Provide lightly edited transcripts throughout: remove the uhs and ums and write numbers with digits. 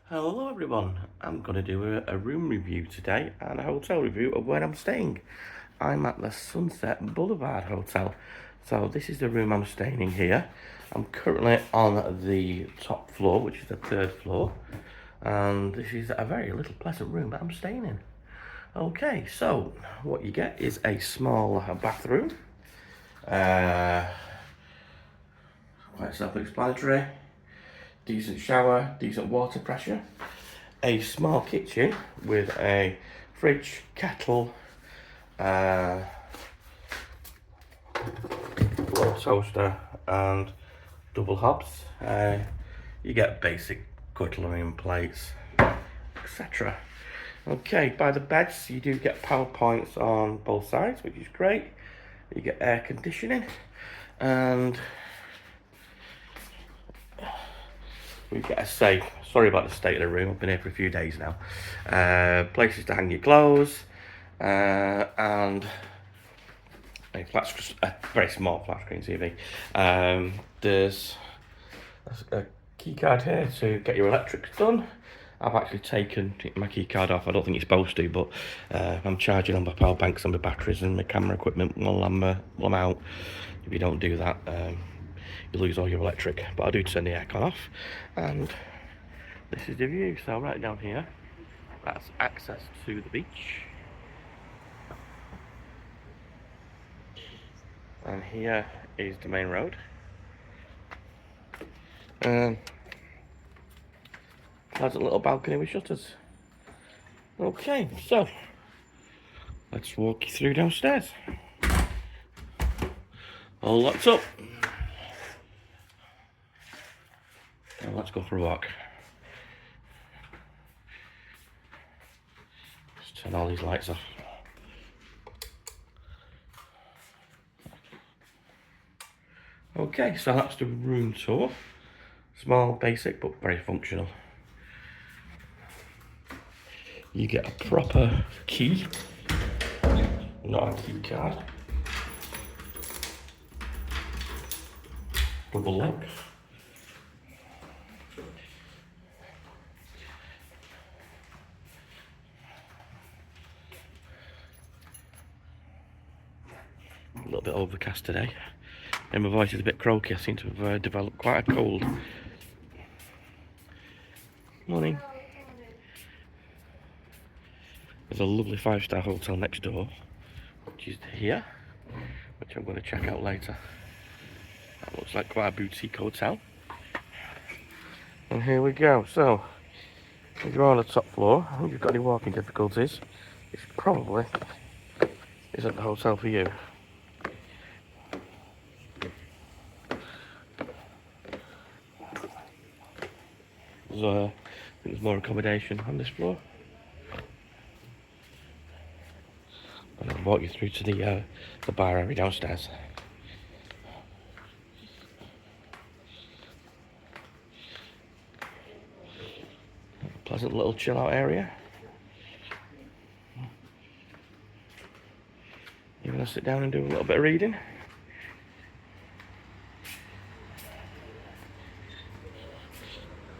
Hello everyone, I'm going to do a room review today and a hotel review of where I'm staying. I'm at the Sunset Boulevard Hotel. So this is the room I'm staying in here. I'm currently on the top floor, which is the third floor. And this is a very little pleasant room that I'm staying in. Okay, so what you get is a small bathroom. Quite self-explanatory. Decent shower, decent water pressure. A small kitchen with a fridge, kettle, little toaster and double hobs. You get basic cutlery and plates, etc. Okay, by the beds you do get power points on both sides, which is great. You get air conditioning and we get a safe. Sorry about the state of the room, I've been here for a few days now. Places to hang your clothes, and a very small flat screen TV. There's a key card here to get your electrics done. I've actually taken my key card off. I don't think you're supposed to, but I'm charging on my power banks and my batteries and my camera equipment while I'm out. If you don't do that, you lose all your electric. But I do turn the aircon off, and this is the view. So right down here, that's access to the beach, and here is the main road. Pleasant little balcony with shutters. Okay, so let's walk you through downstairs. All locked up. Now let's go for a walk. Just turn all these lights off. Okay, so that's the room tour. Small, basic, but very functional. You get a proper key, not a key card. Double lock. A little bit overcast today, and my voice is a bit croaky. I seem to have developed quite a cold. Morning. There's a lovely 5-star hotel next door, which is here, which I'm going to check out later. That looks like quite a boutique hotel. And here we go. So, if you're on the top floor and you've got any walking difficulties, this probably isn't the hotel for you. I think there's more accommodation on this floor. And I'll walk you through to the bar area downstairs. Pleasant little chill out area. You're going to sit down and do a little bit of reading.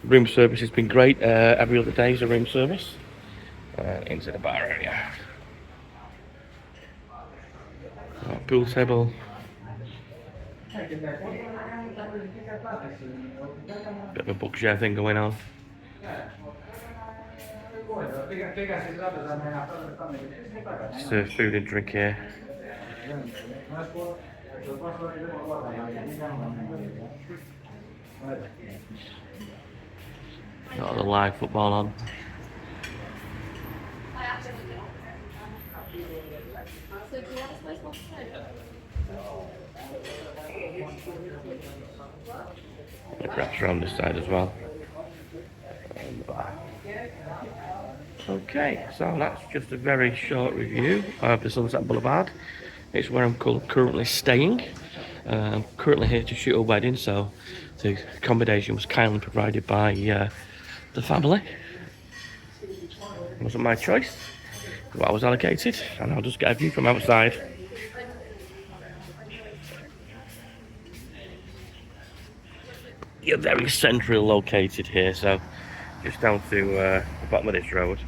Room service has been great. Every other day is a room service. Into the bar area. Pool table. Bit of a bookshare thing going on. Serve food and drink here. Got the live football on. It wraps around this side as well. Okay, so that's just a very short review of the Sunset Boulevard. It's where I'm currently staying. I'm currently here to shoot a wedding, so the accommodation was kindly provided by the family. It wasn't my choice, but I was allocated, and I'll just get a view from outside. You're very centrally located here, so just down to the bottom of this road.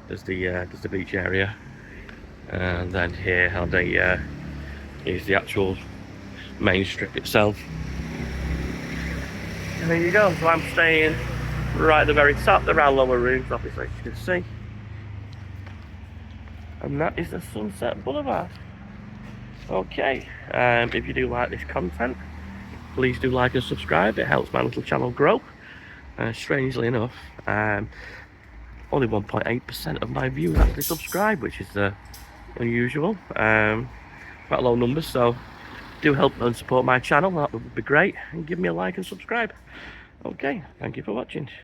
There's the beach area, and then here is the actual main strip itself. And there you go. So I'm staying right at the very top. There are lower rooms, obviously, as you can see. And that is the Sunset Boulevard. Okay, if you do like this content, please do like and subscribe. It helps my little channel grow. Strangely enough, only 1.8% of my viewers actually subscribe, which is unusual. Quite low numbers, so do help and support my channel. That would be great. And give me a like and subscribe. Okay, thank you for watching.